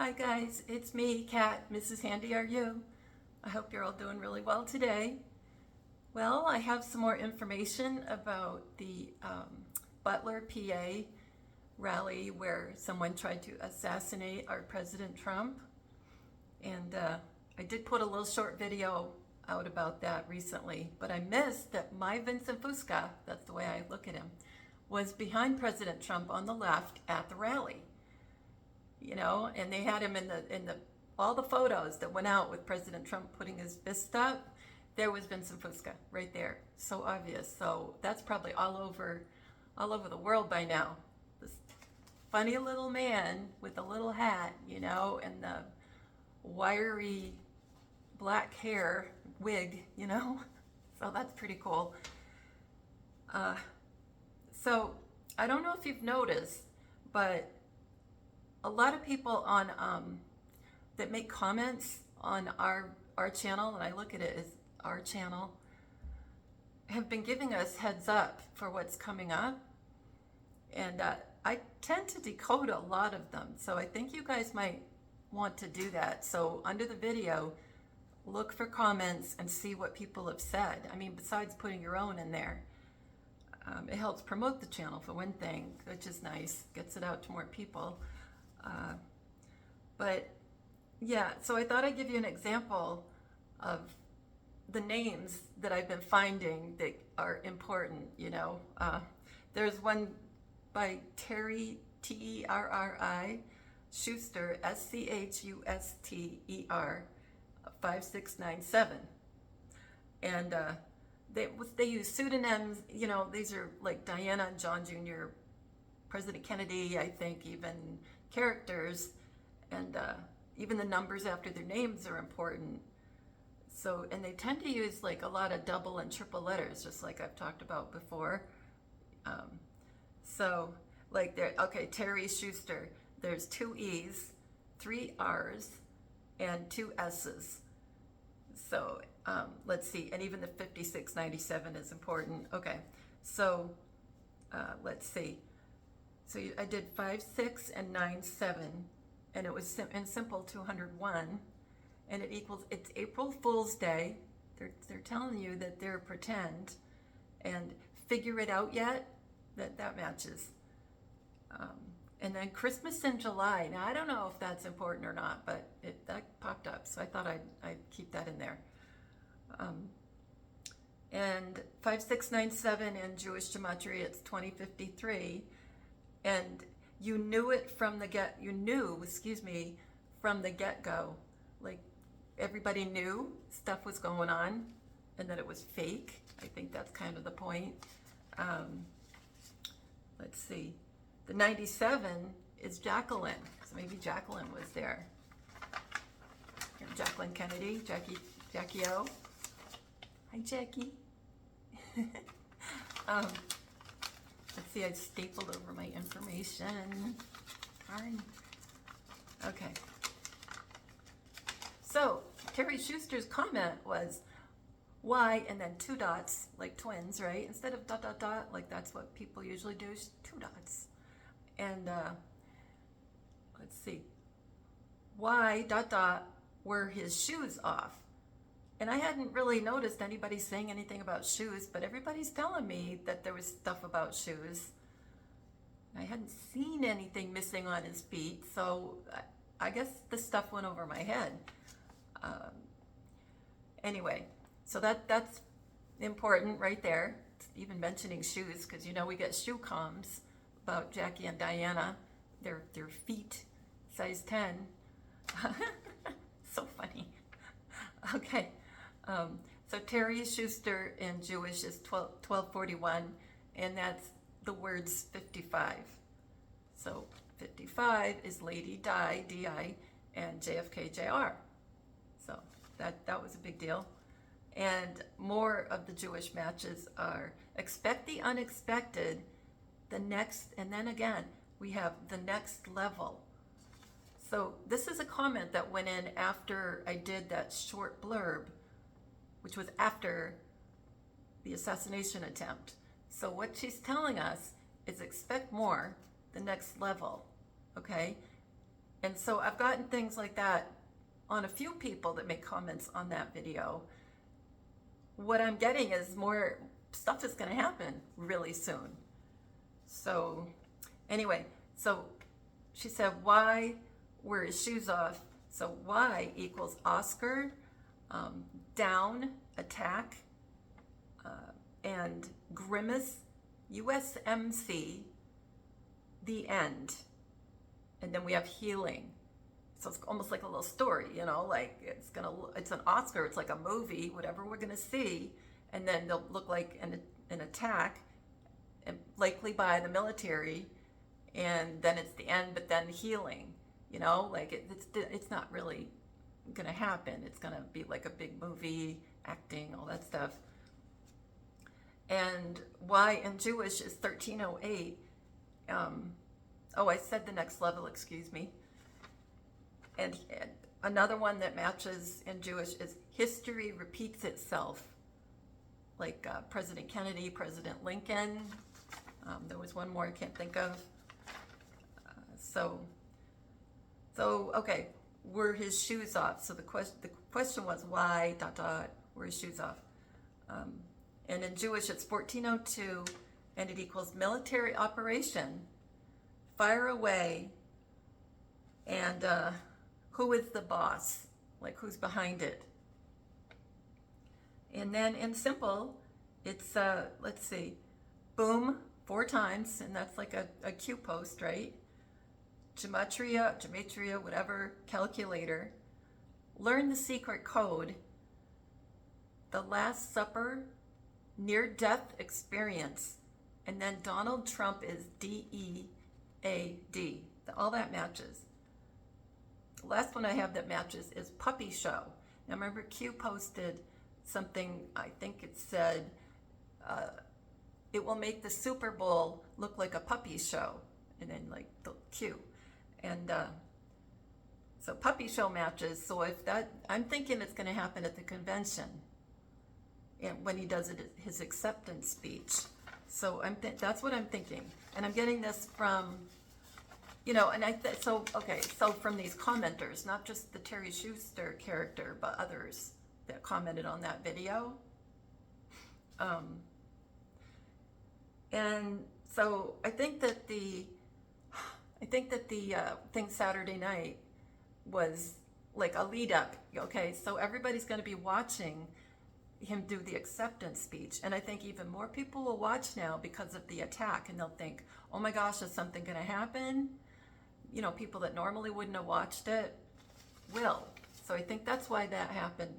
Hi guys, it's me, Kat, Mrs. Handy Are You? I hope you're all doing really well today. Well, I have some more information about the Butler, PA rally where someone tried to assassinate our President Trump. And I did put a little short video out about that recently, but I missed that my Vincent Fusca, that's the way I look at him, was behind President Trump on the left at the rally. And they had him in the all the photos that went out with President Trump putting his fist up. There was Vincent Fusca right there, so obvious. So that's probably all over the world by now. This funny little man with a little hat, and the wiry black hair wig, So that's pretty cool. So I don't know if you've noticed, but a lot of people on that make comments on our channel, and I look at it as our channel, have been giving us heads up for what's coming up, and I tend to decode a lot of them, so I think you guys might want to do that. So under the video, look for comments and see what people have said. I mean, besides putting your own in there, it helps promote the channel for one thing, which is nice, gets it out to more people. But yeah, so I thought I'd give you an example of the names that I've been finding that are important, There's one by Terry, Terri, Schuster, Schuster, 5697. And they use pseudonyms, these are like Diana and John Jr., President Kennedy, I think, even characters, and even the numbers after their names are important. So, and they tend to use like a lot of double and triple letters, just like I've talked about before. So, like Terry Schuster, there's 2 E's, 3 R's, and 2 S's. So, let's see, and even the 5697 is important. Okay, so let's see. So I did 5, 6, and 9, 7, and it was in simple 201, and it's April Fool's Day. They're telling you that they're pretend, and figure it out yet? That matches. And then Christmas in July. Now I don't know if that's important or not, but that popped up, so I thought I'd keep that in there. And 5697 in Jewish gematria, it's 2053. And you knew from the get-go, like everybody knew stuff was going on and that it was fake. I think that's kind of the point. Let's see, the 97 is Jacqueline, so maybe Jacqueline was there. Jacqueline Kennedy, Jackie O. Hi, Jackie. Let's see, I stapled over my information. Darn. Okay. So, Terry Schuster's comment was, why, and then 2 dots, like twins, right? Instead of ... like that's what people usually do, is 2 dots. And let's see, why ... were his shoes off? And I hadn't really noticed anybody saying anything about shoes, but everybody's telling me that there was stuff about shoes. I hadn't seen anything missing on his feet, so I guess the stuff went over my head. Anyway, so that's important right there, even mentioning shoes, because we get shoe comms about Jackie and Diana, their feet, size 10. So funny. Okay. So Terry Schuster in Jewish is 1241, and that's the words 55. So 55 is Lady Di, D.I, and JFK, Jr. So that was a big deal. And more of the Jewish matches are expect the unexpected, the next, and then again, we have the next level. So this is a comment that went in after I did that short blurb, which was after the assassination attempt. So what she's telling us is expect more, the next level, okay? And so I've gotten things like that on a few people that make comments on that video. What I'm getting is more stuff is going to happen really soon. So anyway, so she said, why were his shoes off? So Y equals Oscar, down, attack, and grimace, USMC, the end. And then we have healing. So it's almost like a little story, you know, like it's an Oscar, it's like a movie, whatever we're gonna see, and then they'll look like an attack, likely by the military, and then it's the end, but then healing, you know, like it's not really gonna happen. It's gonna be like a big movie, acting, all that stuff. And Y in Jewish is 1308. I said the next level, excuse me. And another one that matches in Jewish is history repeats itself. Like President Kennedy, President Lincoln. There was one more I can't think of. So okay, were his shoes off? So the question was why, ... were his shoes off? And in Jewish it's 1402, and it equals military operation, fire away, and who is the boss? Like who's behind it? And then in simple, it's, let's see, boom, 4 times, and that's like a Q post, right? Gematria, whatever, calculator. Learn the secret code. The Last Supper, near-death experience. And then Donald Trump is D.E.A.D. All that matches. The last one I have that matches is puppy show. Now remember Q posted something, I think it said, it will make the Super Bowl look like a puppy show. And then like the Q. And so puppy show matches. So if that, I'm thinking it's going to happen at the convention, and when he does his acceptance speech. So that's what I'm thinking. And I'm getting this from, you know, and so from these commenters, not just the Terry Schuster character, but others that commented on that video. And so I think that the thing Saturday night was like a lead up. Okay, so everybody's going to be watching him do the acceptance speech, and I think even more people will watch now because of the attack, and they'll think, oh my gosh, is something going to happen? You know, people that normally wouldn't have watched it will. So I think that's why that happened,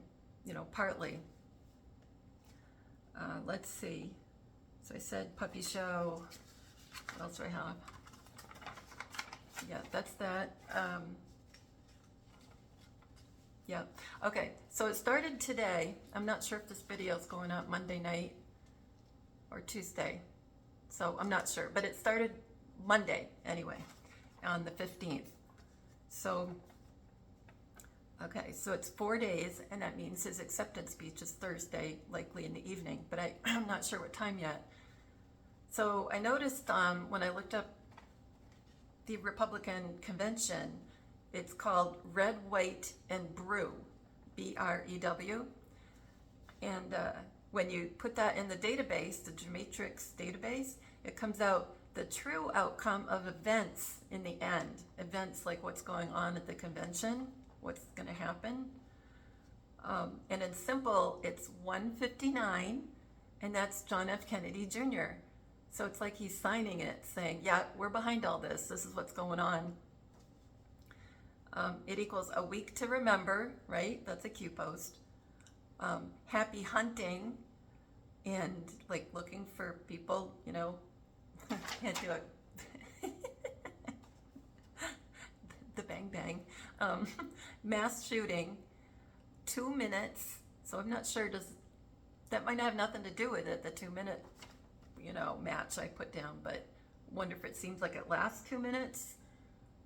you know, partly. Let's see. So I said puppy show. What else do I have? Yeah, that's that. Yeah. Okay, so it started today. I'm not sure if this video is going up Monday night or Tuesday. So I'm not sure, but it started Monday anyway, on the 15th. So, okay, so it's 4 days, and that means his acceptance speech is Thursday, likely in the evening, but I'm not sure what time yet. So I noticed when I looked up the Republican convention, it's called Red, White, and Brew, B-R-E-W. And when you put that in the database, the Gematrix database, it comes out the true outcome of events in the end. Events like what's going on at the convention, what's going to happen. And in simple, it's 159, and that's John F. Kennedy Jr. So it's like he's signing it, saying, yeah, we're behind all this. This is what's going on. It equals a week to remember, right? That's a Q post. Happy hunting, and like looking for people, you know, can't do it. The bang bang. Mass shooting, 2 minutes. So I'm not sure, that might have nothing to do with it, the 2 minute, you know, match I put down, but wonder if it seems like it lasts 2 minutes,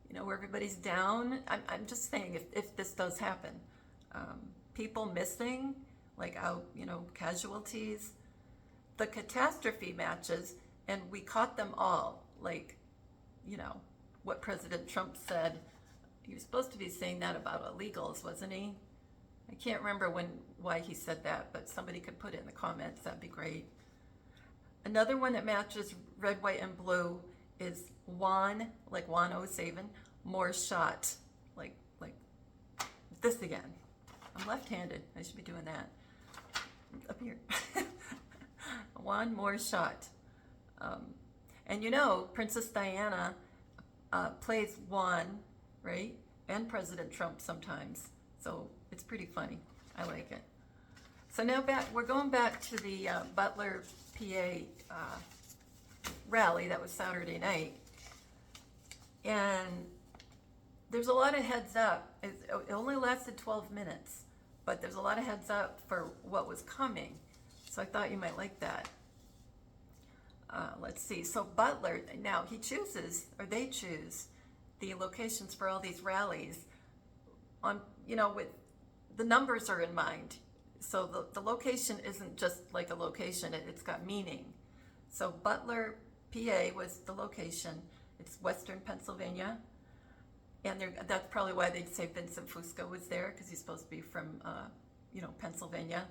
you know, where everybody's down. I'm just saying if this does happen. People missing, like out, you know, casualties. The catastrophe matches, and we caught them all, like, you know, what President Trump said He was supposed to be saying that about illegals, wasn't he? I can't remember why he said that, but somebody could put it in the comments. That'd be great. Another one that matches red, white, and blue is Juan, like Juan O'Savin, more shot, like this again. I'm left-handed. I should be doing that. Up here. One more shot. And you know, Princess Diana plays Juan, right? And President Trump sometimes. So it's pretty funny. I like it. So now we're going back to the Butler, PA rally that was Saturday night. And there's a lot of heads up. It only lasted 12 minutes, but there's a lot of heads up for what was coming. So I thought you might like that. Let's see. So Butler, now he chooses, or they choose, the locations for all these rallies on, with the numbers are in mind. So the location isn't just like a location, it's got meaning. So Butler, PA was the location. It's Western Pennsylvania. And that's probably why they'd say Vincent Fusco was there, because he's supposed to be from, Pennsylvania.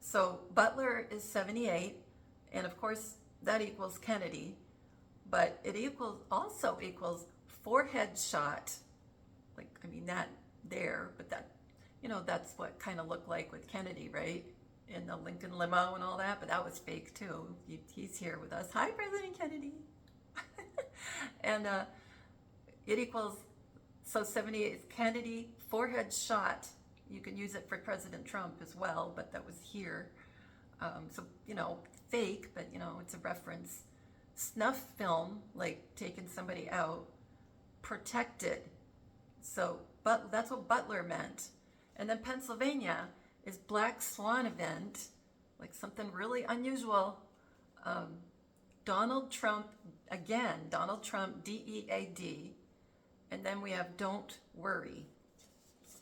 So Butler is 78, and of course that equals Kennedy, but it also equals forehead shot. That there, but that, that's what kind of looked like with Kennedy, right? In the Lincoln limo and all that, but that was fake too. He's here with us. Hi, President Kennedy. And it equals, so 78 is Kennedy, forehead shot. You can use it for President Trump as well, but that was here. So, fake, but, it's a reference. Snuff film, like taking somebody out. Protected. So, but that's what Butler meant. And then Pennsylvania is Black Swan event, like something really unusual. Donald Trump, again, Donald Trump, D.E.A.D. And then we have Don't Worry.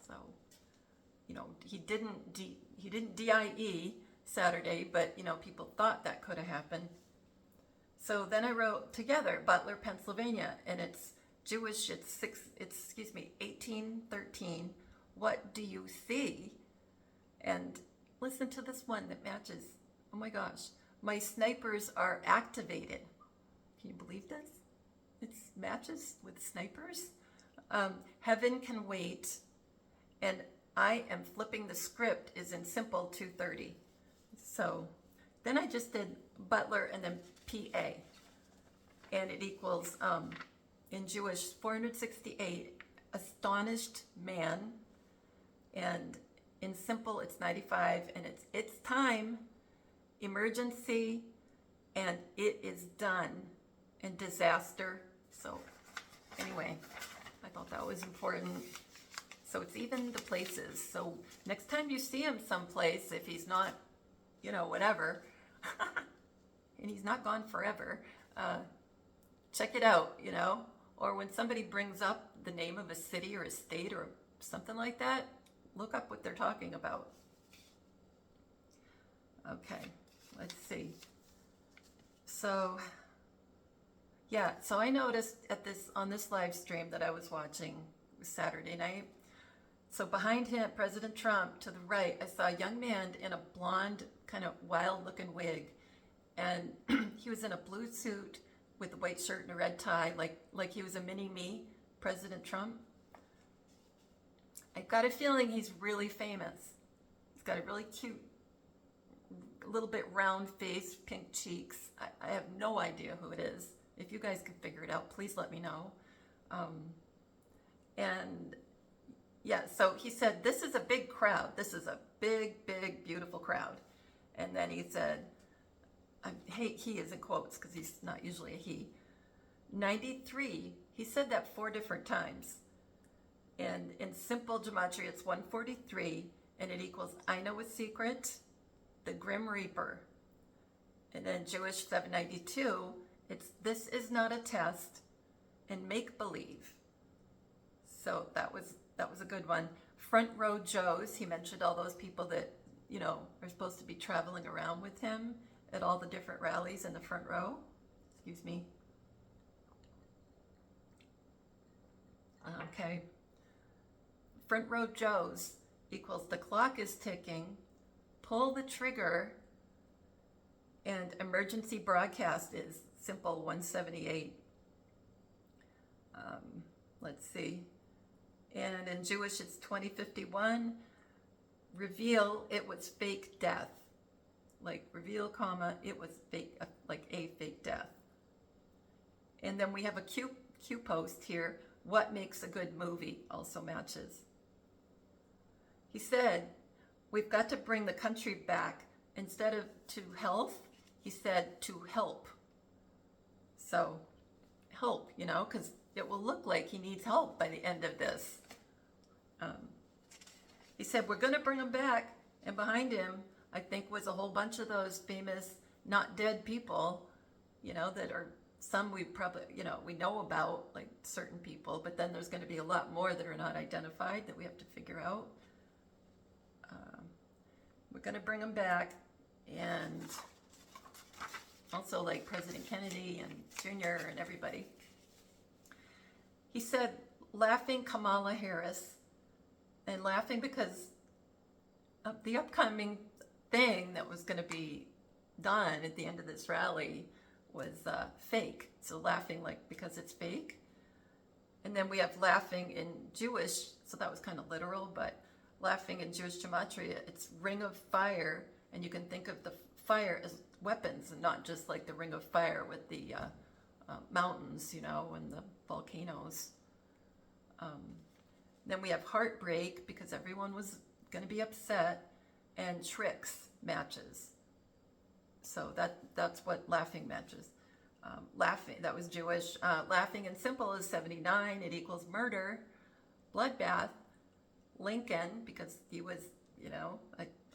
So, he didn't D.I.E. Saturday, but, people thought that could have happened. So then I wrote together Butler, Pennsylvania, and it's Jewish, it's 1813. What do you see? And listen to this one that matches. Oh my gosh. My snipers are activated. Can you believe this? It matches with snipers. Heaven can wait. And I am flipping the script is in simple 230. So then I just did Butler and then PA. And it equals, in Jewish, 468, astonished man. And in simple, it's 95, and it's time, emergency, and it is done, and disaster. So anyway, I thought that was important. So it's even the places. So next time you see him someplace, if he's not, whatever, and he's not gone forever, check it out, or when somebody brings up the name of a city or a state or something like that, look up what they're talking about. Okay, let's see. So, yeah, so I noticed on this live stream that I was watching Saturday night. So behind him, President Trump, to the right, I saw a young man in a blonde, kind of wild-looking wig, and he was in a blue suit with a white shirt and a red tie, like he was a mini-me, President Trump. I've got a feeling he's really famous. He's got a really cute, a little bit round face, pink cheeks. I have no idea who it is. If you guys can figure it out, please let me know. And yeah, so he said, this is a big crowd. This is a big, big, beautiful crowd. And then he said, he is in quotes because he's not usually a he. 93, he said that 4 different times. And in simple gematria, it's 143, and it equals, I know a secret, the Grim Reaper. And then Jewish 792, it's, this is not a test, and make believe. So that was a good one. Front Row Joes, he mentioned all those people that, are supposed to be traveling around with him at all the different rallies in the front row. Excuse me. Okay. Front row Joes equals the clock is ticking, pull the trigger, and emergency broadcast is simple 178. Let's see. And in Jewish, it's 2051. Reveal, it was fake death. Like reveal, comma, it was fake, like a fake death. And then we have a Q post here. What makes a good movie also matches. He said, we've got to bring the country back. Instead of to health, he said to help. So help, because it will look like he needs help by the end of this. He said, we're going to bring him back. And behind him, I think, was a whole bunch of those famous not dead people, that are some we probably, we know about, like certain people, but then there's going to be a lot more that are not identified that we have to figure out. We're going to bring them back. And also like President Kennedy and Jr. and everybody. He said, laughing Kamala Harris, and laughing because of the upcoming thing that was going to be done at the end of this rally was fake. So laughing like because it's fake. And then we have laughing in Jewish, so that was kind of literal, but laughing in Jewish gematria, it's ring of fire, and you can think of the fire as weapons and not just like the ring of fire with the mountains, and the volcanoes. Then we have heartbreak because everyone was going to be upset, and tricks matches. So that's what laughing matches. Laughing, that was Jewish. Laughing in simple is 79. It equals murder. Bloodbath. Lincoln, because he was,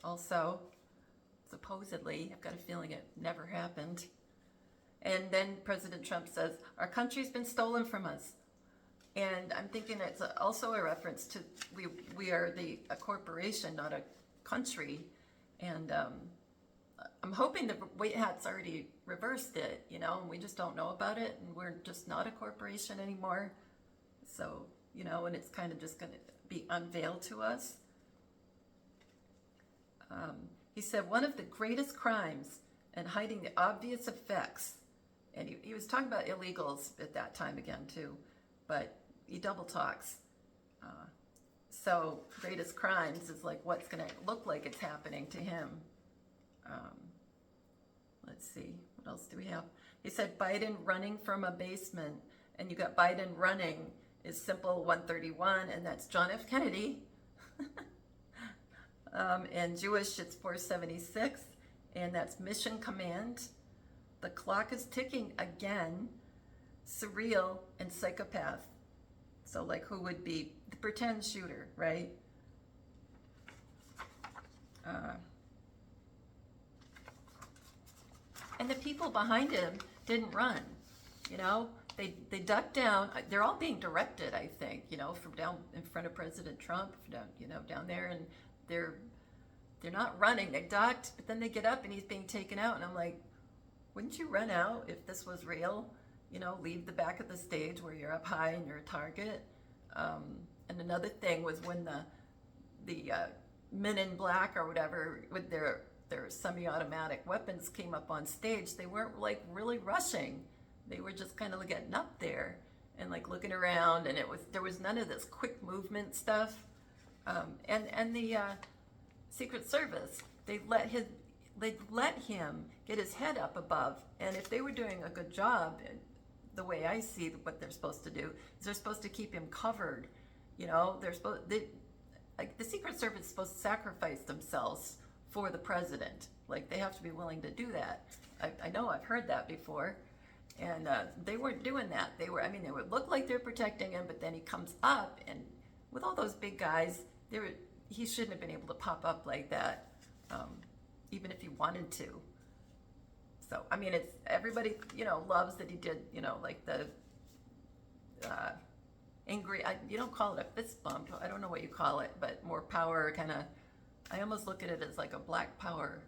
also supposedly, I've got a feeling it never happened. And then President Trump says, our country's been stolen from us. And I'm thinking it's also a reference to we are a corporation, not a country. And I'm hoping the White Hat's already reversed it, and we just don't know about it, and we're just not a corporation anymore. So, and it's kind of just going to be unveiled to us. He said, one of the greatest crimes and hiding the obvious effects, and he was talking about illegals at that time again too, but he double talks. So greatest crimes is like what's going to look like it's happening to him. Let's see, what else do we have? He said Biden running from a basement, and you got Biden running is simple 131, and that's John F. Kennedy. And Jewish, it's 476, and that's mission command. The clock is ticking again. Surreal and psychopath. So like who would be the pretend shooter, right? And the people behind him didn't run, They ducked down. They're all being directed, I think, from down in front of President Trump, down there, and they're not running. They ducked, but then they get up and he's being taken out, and I'm like, wouldn't you run out if this was real? Leave the back of the stage where you're up high and you're a target. And another thing was when the men in black or whatever with their semi-automatic weapons came up on stage, they weren't like really rushing. They were just kind of getting up there and like looking around, and there was none of this quick movement stuff. And the Secret Service, they let him get his head up above, and if they were doing a good job, the way I see what they're supposed to do is they're supposed to keep him covered. The Secret Service is supposed to sacrifice themselves for the president. Like they have to be willing to do that. I know I've heard that before. And they weren't doing that. They would look like they're protecting him, but then he comes up, and with all those big guys, he shouldn't have been able to pop up like that, even if he wanted to. So, it's everybody, loves that he did, like the angry, you don't call it a fist bump. I don't know what you call it, but more power kind of, I almost look at it as like a black power,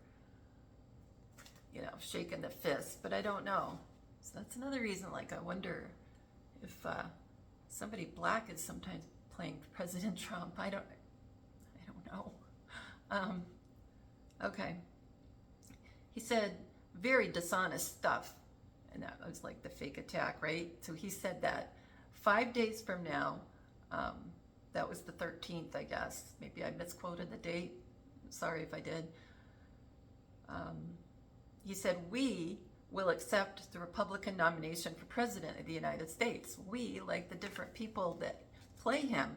shaking the fist, but I don't know. So that's another reason, like, I wonder if somebody black is sometimes playing President Trump. I don't know. Okay. He said very dishonest stuff, and that was like the fake attack, right? So he said that 5 days from now, that was the 13th, I guess. Maybe I misquoted the date. Sorry if I did. He said, we will accept the Republican nomination for president of the United States. We, like the different people that play him.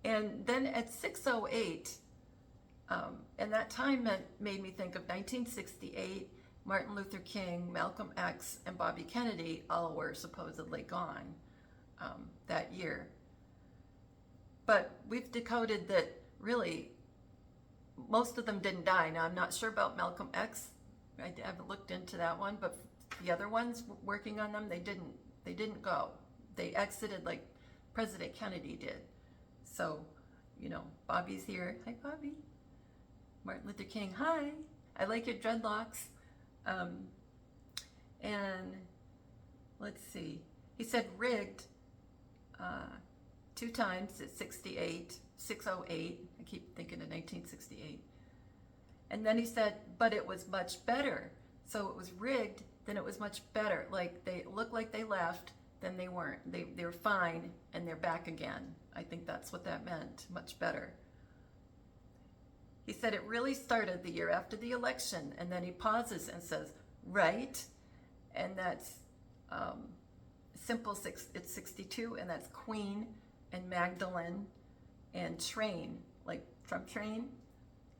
And then at 6:08, and that time made me think of 1968, Martin Luther King, Malcolm X, and Bobby Kennedy all were supposedly gone that year. But we've decoded that really most of them didn't die. Now, I'm not sure about Malcolm X. I haven't looked into that one, but the other ones working on them, they didn't go. They exited like President Kennedy did. So, you know, Bobby's here. Hi, Bobby. Martin Luther King, hi. I like your dreadlocks. And let's see. He said rigged 2 times at 6:08. I keep thinking of 1968. And then he said, but it was much better. So it was rigged, then it was much better. Like they looked like they left, then they weren't. They were fine, and they're back again. I think that's what that meant, much better. He said it really started the year after the election, and then he pauses and says, right? And that's it's 62, and that's Queen and Magdalene and train, like Trump train.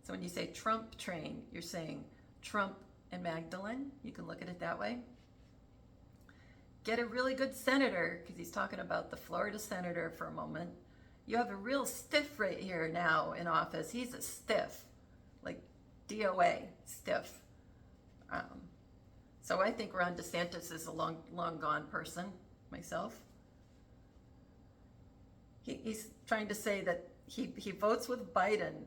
So when you say Trump train, you're saying Trump and Magdalene. You can look at it that way. Get a really good senator, because he's talking about the Florida senator for a moment. You have a real stiff right here now in office. He's a stiff, like D.O.A, stiff. So I think Ron DeSantis is a long gone person, myself. He's trying to say that he votes with Biden,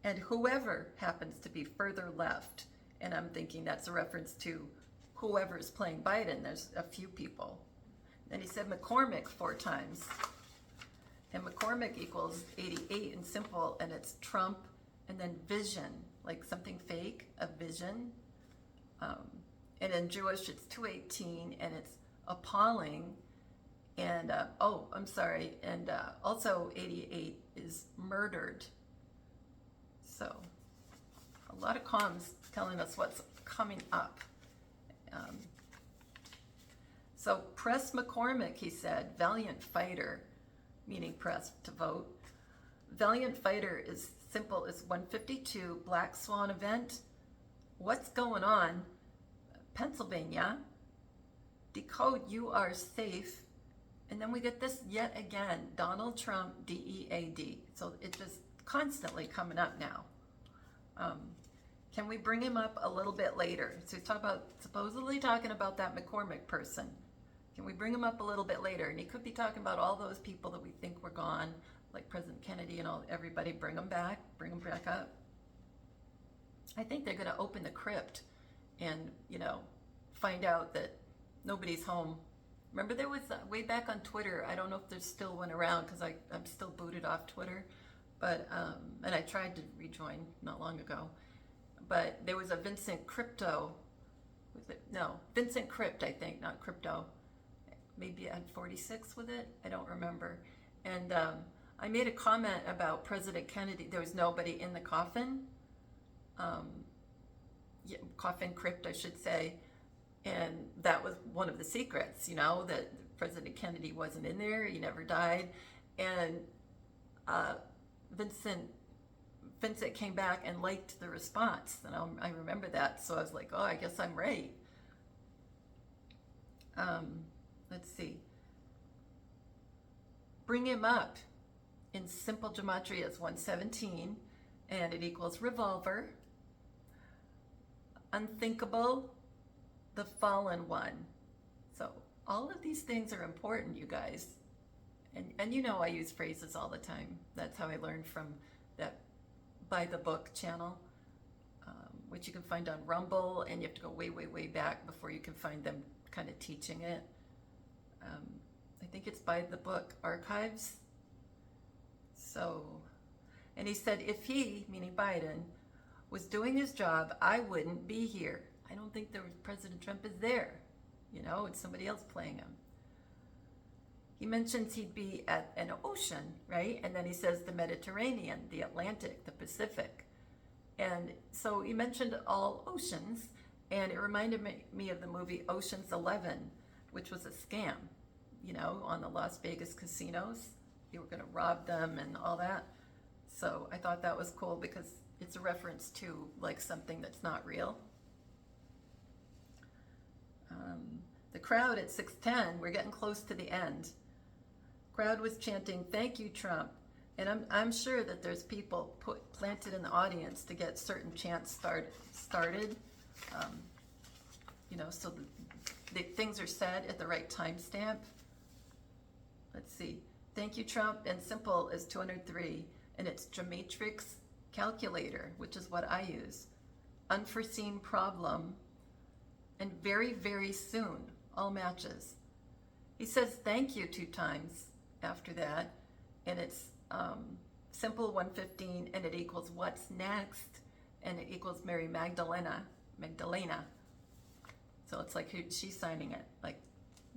and whoever happens to be further left, and I'm thinking that's a reference to whoever's playing Biden. There's a few people. Then he said McCormick 4 times. And McCormick equals 88 in simple, and it's Trump, and then vision, like something fake, a vision. And in Jewish, it's 218, and it's appalling. And, I'm sorry, and also 88 is murdered. So, a lot of comms telling us what's coming up. So press McCormick, he said, valiant fighter, meaning press to vote. Valiant fighter is simple as 152, Black Swan event. What's going on? Pennsylvania. Decode, you are safe. And then we get this yet again, Donald Trump, D.E.A.D. So it's just constantly coming up now. Can we bring him up a little bit later? So he's supposedly talking about that McCormick person. Can we bring him up a little bit later? And he could be talking about all those people that we think were gone, like President Kennedy and everybody. Bring them back up. I think they're going to open the crypt and, find out that nobody's home. Remember there was, way back on Twitter, I don't know if there's still one around because I'm still booted off Twitter, but, and I tried to rejoin not long ago, but there was a Vincent Crypt, I think, not Crypto. Maybe I had 46 with it, I don't remember. And I made a comment about President Kennedy. There was nobody in the coffin, coffin crypt, I should say. And that was one of the secrets, that President Kennedy wasn't in there. He never died. And Vincent came back and liked the response. And I remember that. So I was like, oh, I guess I'm right. Let's see. Bring him up in simple gematria is 117, and it equals revolver. Unthinkable, the fallen one. So all of these things are important, you guys. And I use phrases all the time. That's how I learned from that By the Book channel, which you can find on Rumble, and you have to go way, way, way back before you can find them kind of teaching it. I think it's by the book Archives. So, and he said, if he, meaning Biden, was doing his job, I wouldn't be here. I don't think President Trump is there. You know, it's somebody else playing him. He mentions he'd be at an ocean, right? And then he says the Mediterranean, the Atlantic, the Pacific. And so he mentioned all oceans, and it reminded me of the movie Ocean's 11, which was a scam, you know, on the Las Vegas casinos. You were going to rob them and all that. So I thought that was cool because it's a reference to like something that's not real. The crowd at 6:10, we're getting close to the end. Crowd was chanting, "Thank you, Trump." And I'm sure that there's people planted in the audience to get certain chants started. You know, so the things are said at the right timestamp. Let's see. Thank you, Trump, and simple is 203, and it's Gematrix calculator, which is what I use. Unforeseen problem, and very, very soon, all matches. He says thank you 2 times after that, and it's simple 115, and it equals what's next, and it equals Mary Magdalena. So it's like she's signing it, like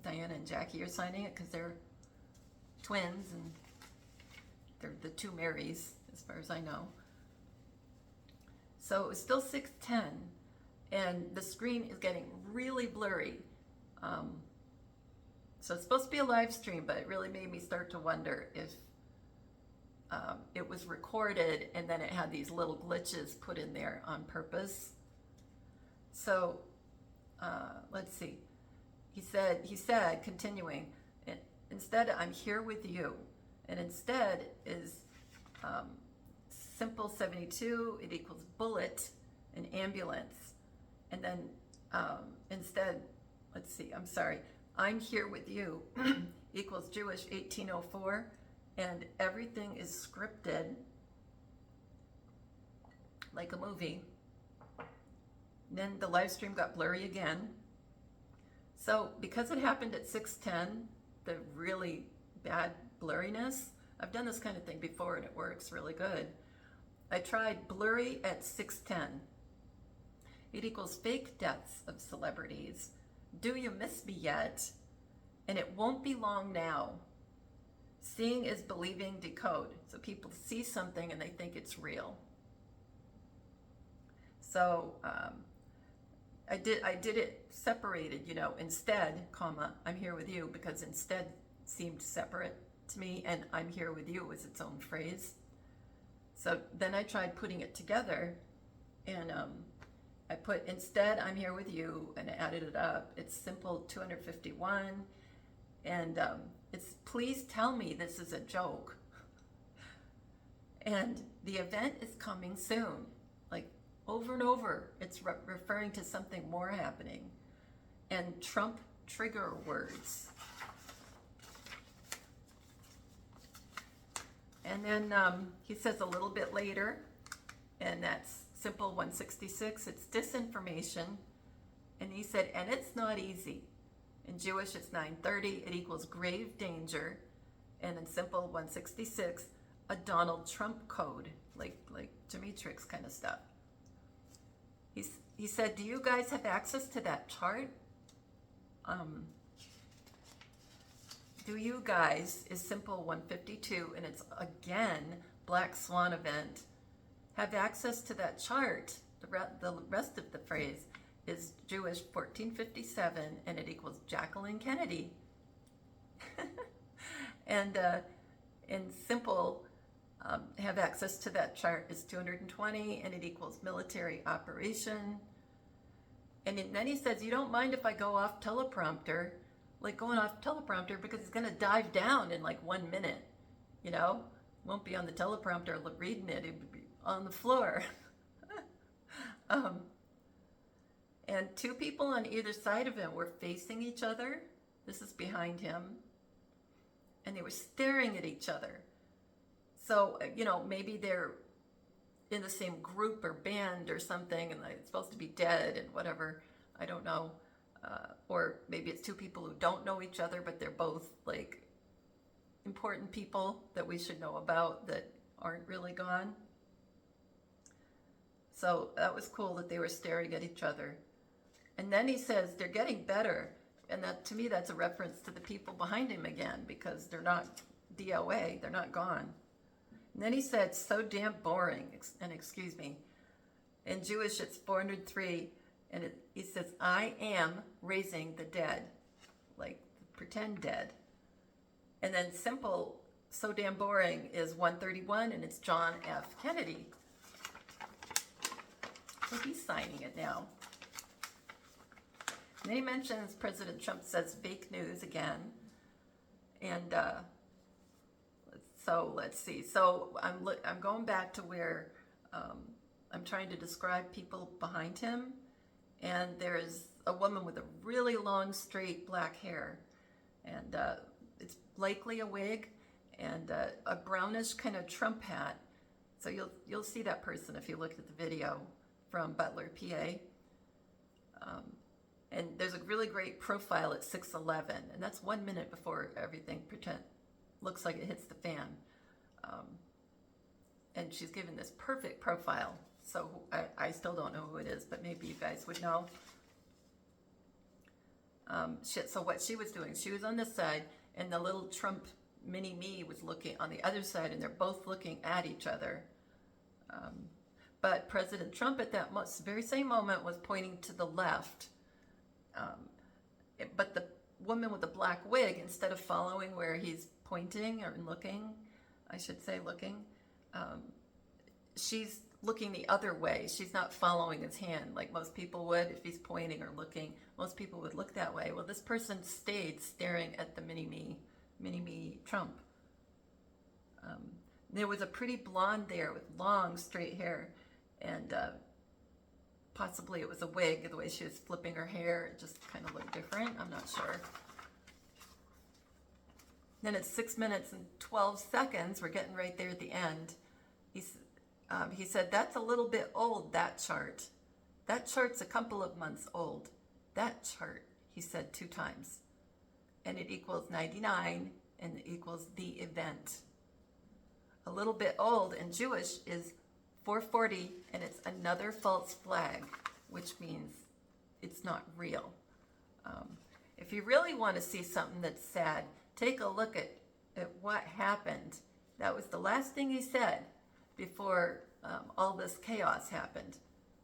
Diana and Jackie are signing it because they're twins and they're the 2 Marys, as far as I know. So it was still 6:10, and the screen is getting really blurry. So it's supposed to be a live stream, but it really made me start to wonder if it was recorded and then it had these little glitches put in there on purpose. So let's see. He said, continuing, instead, I'm here with you. And instead is simple 72, it equals bullet, and ambulance. And then instead, let's see, I'm sorry, I'm here with you equals Jewish 1804, and everything is scripted like a movie. And then the live stream got blurry again. So because it happened at 6:10, the really bad blurriness, I've done this kind of thing before and it works really good. I tried blurry at 6:10. It equals fake deaths of celebrities. Do you miss me yet? And it won't be long now. Seeing is believing, decode. So people see something and they think it's real. So I did it separated, you know, instead, comma, I'm here with you, because instead seemed separate to me, and I'm here with you was its own phrase. So then I tried putting it together, and I put instead I'm here with you, and I added it up. It's simple 251, and it's please tell me this is a joke. And the event is coming soon. Like over and over, it's referring to something more happening. And Trump trigger words. And then he says a little bit later, and that's simple 166, it's disinformation. And he said, and it's not easy. In Jewish, it's 930, it equals grave danger. And in simple 166, a Donald Trump code, like Gematrix kind of stuff. He said, do you guys have access to that chart? Do you guys, is simple 152, and it's again, Black Swan event, have access to that chart? The rest of the phrase is Jewish 1457, and it equals Jacqueline Kennedy. And in simple, have access to that chart is 220, and it equals military operation. And then he says, you don't mind if I go off teleprompter, like going off teleprompter, because it's going to dive down in like 1 minute, you know? Won't be on the teleprompter reading it, it would be on the floor. And 2 people on either side of him were facing each other. This is behind him. And they were staring at each other. So, you know, maybe they're in the same group or band or something, and it's supposed to be dead and whatever. I don't know. or maybe it's two people who don't know each other, but they're both like important people that we should know about that aren't really gone. So that was cool that they were staring at each other. And then he says they're getting better. And that, to me, that's a reference to the people behind him again, because they're not D.O.A., they're not gone. And then he said, so damn boring, and excuse me. In Jewish, it's 403, and he says, I am raising the dead, like pretend dead. And then simple, so damn boring, is 131, and it's John F. Kennedy. So he's signing it now. And then he mentions President Trump says fake news again. And so let's see. So I'm going back to where I'm trying to describe people behind him. And there's a woman with a really long, straight black hair. And it's likely a wig and a brownish kind of Trump hat. So you'll see that person if you look at the video from Butler, PA. And there's a really great profile at 6:11, and that's 1 minute before everything looks like it hits the fan. And she's given this perfect profile. So I still don't know who it is, but maybe you guys would know. So what she was doing, she was on this side, and the little Trump mini-me was looking on the other side, and they're both looking at each other. But President Trump at that very same moment was pointing to the left. But the woman with the black wig, instead of following where he's pointing or looking, I should say looking, she's looking the other way. She's not following his hand like most people would if he's pointing or looking. Most people would look that way. Well, this person stayed staring at the mini-me Trump. There was a pretty blonde there with long straight hair, and possibly it was a wig, the way she was flipping her hair. It just kind of looked different. I'm not sure. Then it's 6 minutes and 12 seconds. We're getting right there at the end. He said, that's a little bit old, that chart. That chart's a couple of months old. That chart, he said 2 times. And it equals 99, and it equals the event. A little bit old in Jewish is 440, and it's another false flag, which means it's not real. If you really want to see something that's sad, take a look at what happened. That was the last thing he said before all this chaos happened.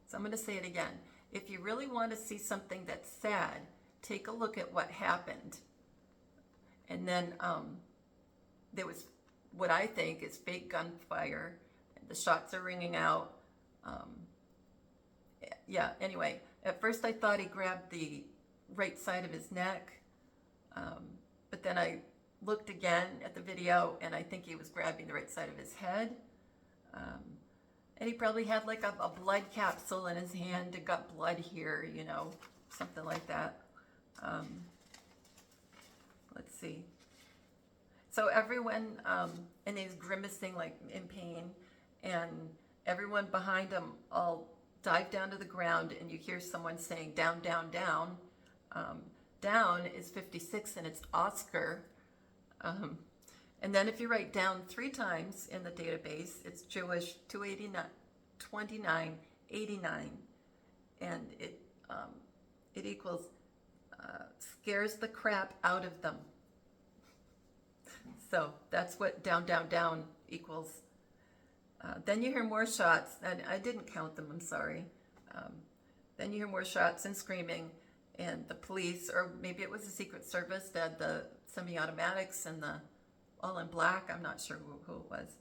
So I'm going to say it again. If you really want to see something that's sad, take a look at what happened. And then there was what I think is fake gunfire. The shots are ringing out. Anyway, at first I thought he grabbed the right side of his neck, but then I looked again at the video, and I think he was grabbing the right side of his head. And he probably had like a blood capsule in his hand and got blood here, something like that. Let's see. So everyone, and he's grimacing like in pain, and everyone behind him all dive down to the ground, and you hear someone saying down, down, down. Down is 56, and it's Oscar. And then if you write down 3 times in the database, it's Jewish 289, 2989, and it equals scares the crap out of them. So that's what down, down, down equals. Then you hear more shots, and I didn't count them, I'm sorry. Then you hear more shots and screaming, and the police, or maybe it was the Secret Service that had the semi-automatics and the all in black, I'm not sure who it was.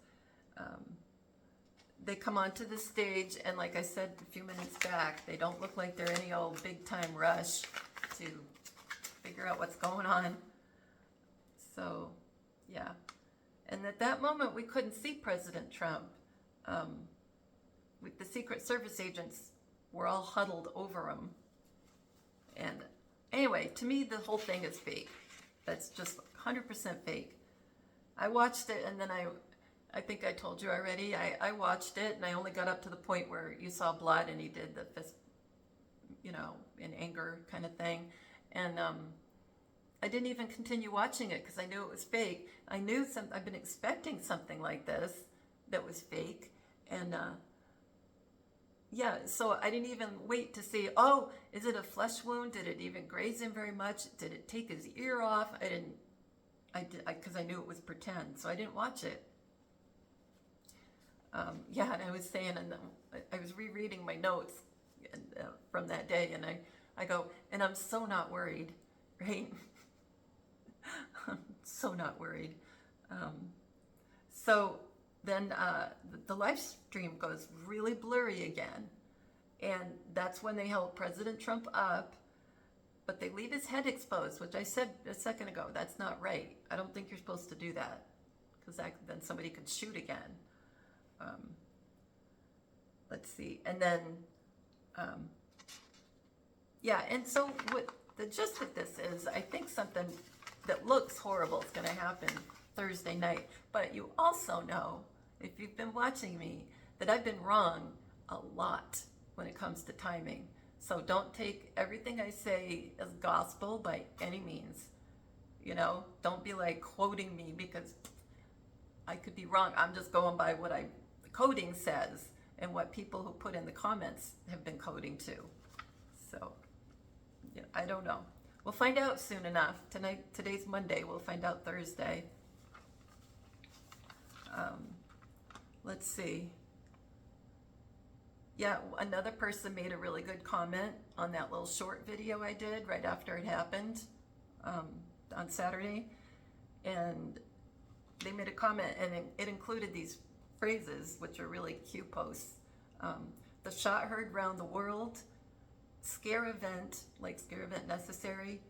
They come onto the stage, and like I said a few minutes back, they don't look like they're any old big-time rush to figure out what's going on. So, yeah. And at that moment, we couldn't see President Trump. The Secret Service agents were all huddled over him. And anyway, to me, the whole thing is fake. That's just 100% fake. I watched it, and then I think I told you already, I watched it, and I only got up to the point where you saw blood, and he did the fist, in anger kind of thing. And I didn't even continue watching it because I knew it was fake. I've been expecting something like this that was fake. And yeah, so I didn't even wait to see, oh, is it a flesh wound? Did it even graze him very much? Did it take his ear off? Because I knew it was pretend, so I didn't watch it. Yeah, and I was saying, and I was rereading my notes from that day, and I go, and I'm so not worried, right? I'm so not worried. So then the live stream goes really blurry again, and that's when they held President Trump up, but they leave his head exposed, which I said a second ago, that's not right. I don't think you're supposed to do that, because then somebody could shoot again. Let's see, and then, yeah, and so what the gist of this is, I think something that looks horrible is going to happen Thursday night, but you also know, if you've been watching me, that I've been wrong a lot when it comes to timing. So don't take everything I say as gospel by any means. You know, don't be like quoting me because I could be wrong. I'm just going by what the coding says and what people who put in the comments have been coding to. So, yeah, I don't know. We'll find out soon enough. Today's Monday. We'll find out Thursday. Let's see. Yeah, another person made a really good comment on that little short video I did right after it happened on Saturday. And they made a comment, and it included these phrases, which are really cute posts. The shot heard round the world, scare event, like scare event necessary,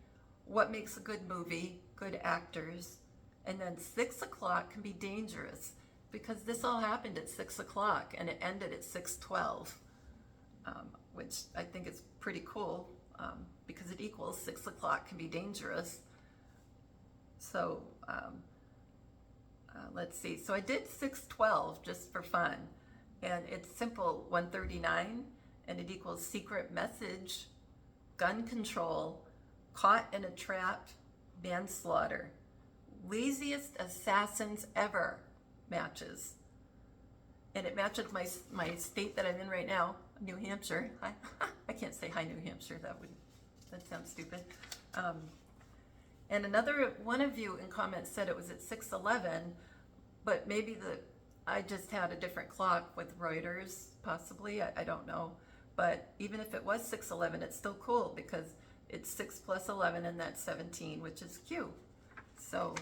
what makes a good movie, good actors, and then 6 o'clock can be dangerous, because this all happened at 6 o'clock and it ended at 6:12, which I think is pretty cool, because it equals 6 o'clock can be dangerous. So let's see. So I did 6:12 just for fun, and it's simple 139, and it equals secret message, gun control, caught in a trap, manslaughter, laziest assassins ever matches. And it matches my state that I'm in right now, New Hampshire. I can't say hi, New Hampshire. That sounds stupid. And another one of you in comments said it was at 6:11, but maybe I just had a different clock with Reuters, possibly. I don't know. But even if it was 6:11, it's still cool because it's 6 plus 11, and that's 17, which is Q. So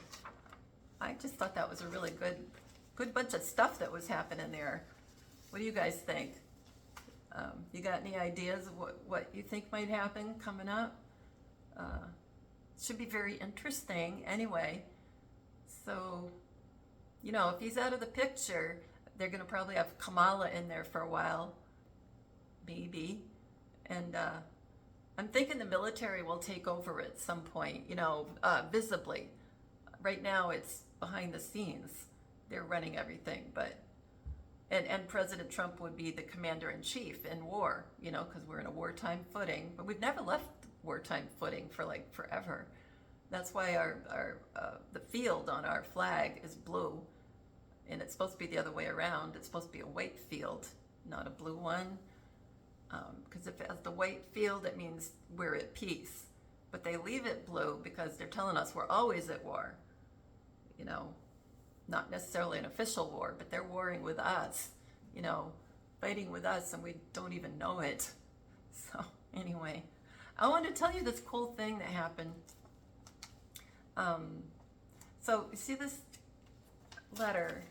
I just thought that was a really good bunch of stuff that was happening there. What do you guys think? You got any ideas of what you think might happen coming up? Should be very interesting anyway. So, you know, if he's out of the picture, they're going to probably have Kamala in there for a while, maybe. And I'm thinking the military will take over at some point, you know, visibly. Right now it's behind the scenes. They're running everything, but and President Trump would be the commander-in-chief in war, you know, because we're in a wartime footing, but we've never left wartime footing for like forever. That's why the field on our flag is blue, and it's supposed to be the other way around. It's supposed to be a white field, not a blue one, because if it has the white field, it means we're at peace. But they leave it blue because they're telling us we're always at war, you know. Not necessarily an official war, but they're warring with us, you know, fighting with us, and we don't even know it. So anyway, I want to tell you this cool thing that happened. So you see this letter?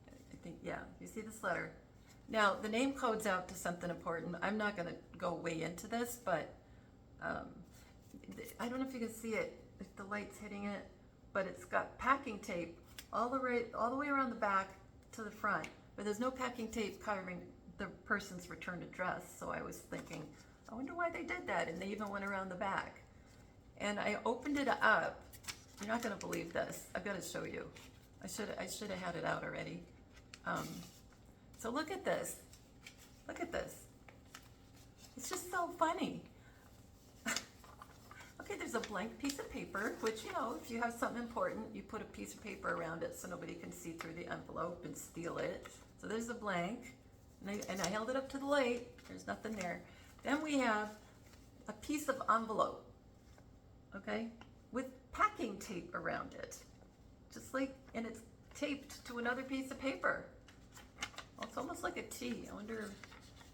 I think, yeah, you see this letter. Now, the name code's out to something important. I'm not going to go way into this, but I don't know if you can see it, if the light's hitting it, but it's got packing tape all the way around the back to the front, but there's no packing tape covering the person's return address. So I was thinking, I wonder why they did that, and they even went around the back. And I opened it up. You're not going to believe this. I've got to show you. I should have had it out already. So look at this. Look at this. It's just so funny. Okay, there's a blank piece of paper, which, you know, if you have something important, you put a piece of paper around it so nobody can see through the envelope and steal it. So there's a blank, and I held it up to the light. There's nothing there. Then we have a piece of envelope, okay, with packing tape around it. Just like, and it's taped to another piece of paper. Well, it's almost like a T. I wonder,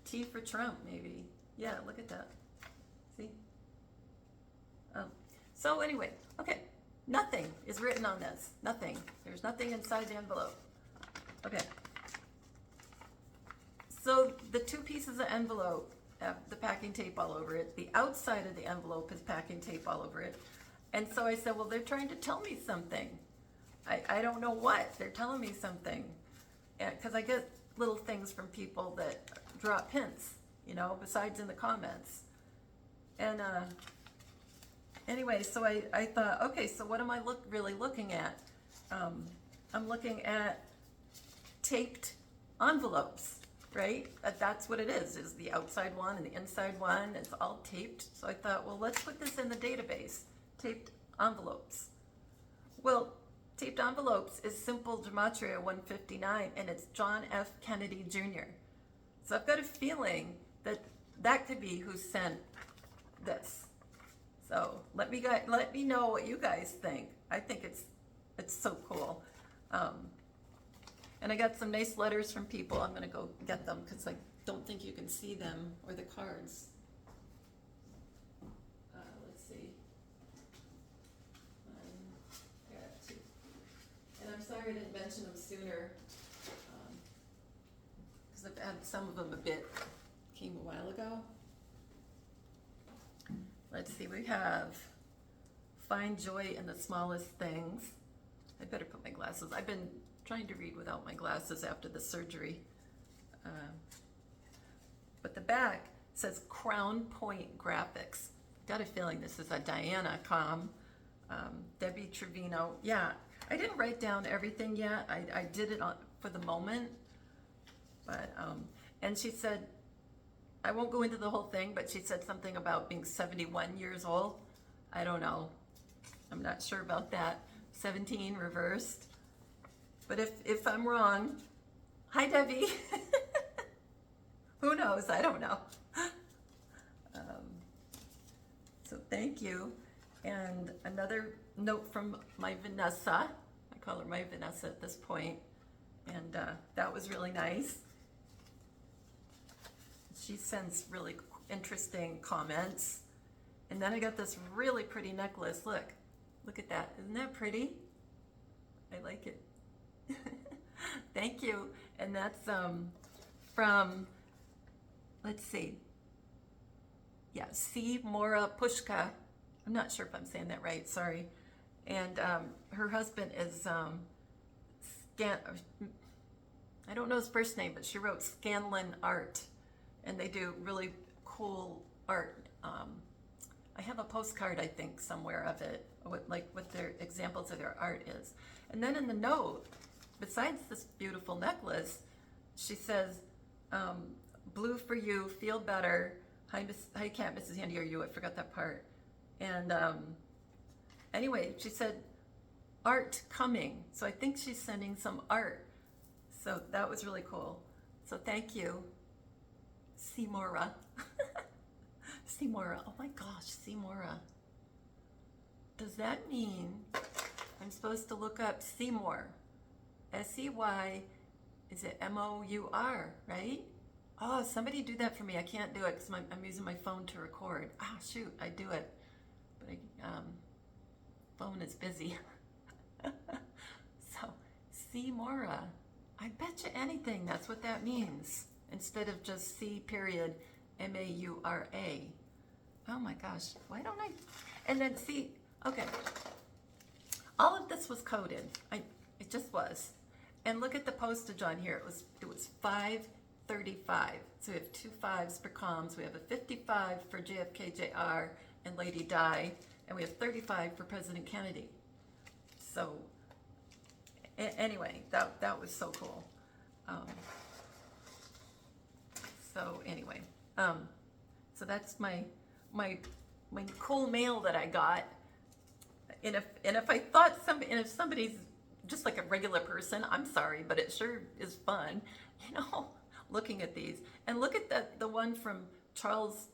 T for Trump, maybe. Yeah, look at that. See? So anyway, okay, nothing is written on this. Nothing. There's nothing inside the envelope. Okay. So the two pieces of envelope have the packing tape all over it. The outside of the envelope has packing tape all over it. And so I said, well, they're trying to tell me something. I don't know what. They're telling me something. Because I get little things from people that drop hints, you know, besides in the comments. And anyway, so I thought, okay, so what am I really looking at? I'm looking at taped envelopes, right? That's what it is the outside one and the inside one. It's all taped. So I thought, well, let's put this in the database, taped envelopes. Well, taped envelopes is simple gematria 159, and it's John F. Kennedy Jr. So I've got a feeling that that could be who sent this. So let me know what you guys think. I think it's so cool. And I got some nice letters from people. I'm gonna go get them because I don't think you can see them or the cards. Let's see. I got two. And I'm sorry I didn't mention them sooner because I've had some of them a bit. Came a while ago. Let's see, we have find joy in the smallest things. I better put my glasses. I've been trying to read without my glasses after the surgery. But the back says Crown Point Graphics. Got a feeling this is a Diana com. Debbie Trevino. Yeah, I didn't write down everything yet. I did it for the moment. But, and she said, I won't go into the whole thing, but she said something about being 71 years old. I don't know. I'm not sure about that. 17 reversed. But if I'm wrong, hi Debbie. Who knows? I don't know. So thank you. And another note from my Vanessa. I call her my Vanessa at this point. And that was really nice. She sends really interesting comments. And then I got this really pretty necklace. Look at that. Isn't that pretty? I like it. Thank you. And that's from, let's see. Yeah, C. Mora Pushka. I'm not sure if I'm saying that right, sorry. And her husband is I don't know his first name, but she wrote Scanlon Art. And they do really cool art. I have a postcard, I think, somewhere of it, what their examples of their art is. And then in the note, besides this beautiful necklace, she says, blue for you, feel better. Hi, Cat, Mrs. Handy, are you? I forgot that part. And anyway, she said, art coming. So I think she's sending some art. So that was really cool. So thank you. Seymoura. Seymoura. Oh my gosh, Seymoura. Does that mean I'm supposed to look up Seymour? S-E-Y, is it M-O-U-R, right? Oh, somebody do that for me. I can't do it because I'm using my phone to record. Ah, shoot, I do it. But phone is busy. So, Seymoura. I bet you anything that's what that means. Instead of just C period M-A-U-R-A. Oh my gosh, why don't I? And then see, okay. All of this was coded. It just was. And look at the postage on here. It was $5.35. So we have 2 5s for comms. We have a 55 for JFK JR and Lady Di, and we have 35 for President Kennedy. So anyway, that was so cool. So anyway, so that's my my cool mail that I got. And if I thought and if somebody's just like a regular person, I'm sorry, but it sure is fun, you know, looking at these. And look at the one from Charles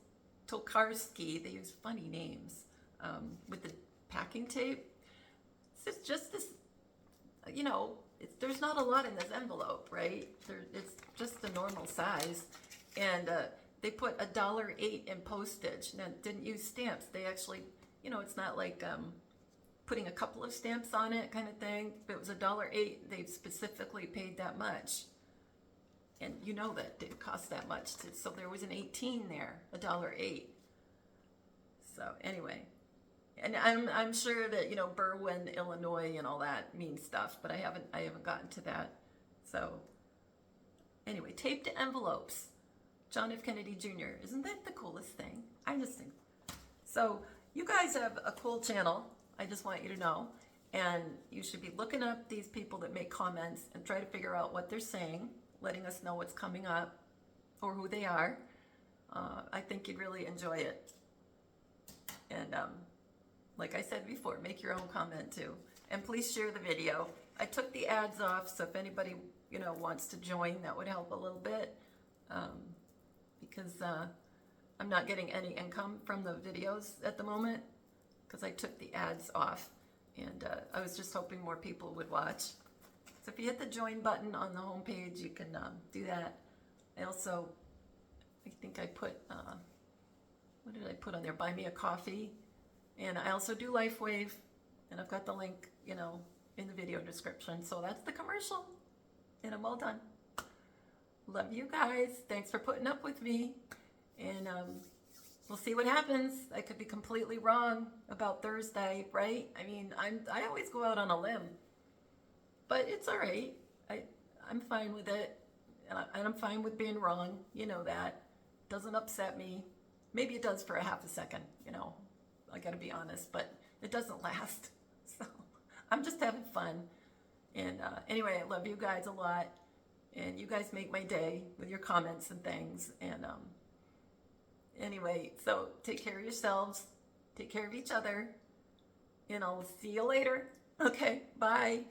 Tokarski. They use funny names with the packing tape. It's just this, you know, there's not a lot in this envelope, right? It's just a normal size. And they put $1.08 in postage. Now, didn't use stamps. They actually, you know, it's not like putting a couple of stamps on it kind of thing. If it was $1.08, they specifically paid that much. And you know that didn't cost that much. So there was an 18 there, $1.08. So anyway, and I'm sure that, you know, Berwyn, Illinois and all that means stuff, but I haven't gotten to that. So anyway, taped envelopes. John F. Kennedy Jr. Isn't that the coolest thing? I just think. So you guys have a cool channel. I just want you to know. And you should be looking up these people that make comments and try to figure out what they're saying, letting us know what's coming up or who they are. I think you'd really enjoy it. And like I said before, make your own comment too. And please share the video. I took the ads off, so if anybody, you know, wants to join, that would help a little bit. Because I'm not getting any income from the videos at the moment because I took the ads off, and I was just hoping more people would watch. So if you hit the join button on the home page, you can do that. I think I put, what did I put on there? Buy me a coffee. And I also do LifeWave, and I've got the link, you know, in the video description. So that's the commercial, and I'm all done. Love you guys. Thanks for putting up with me. And we'll see what happens. I could be completely wrong about Thursday, right? I mean, I always go out on a limb, but it's all right. I'm fine with it, and I'm fine with being wrong. You know that. Doesn't upset me. Maybe it does for a half a second, you know. I gotta be honest, but it doesn't last. So I'm just having fun. And anyway, I love you guys a lot. And you guys make my day with your comments and things. And anyway, so take care of yourselves. Take care of each other. And I'll see you later. Okay, bye.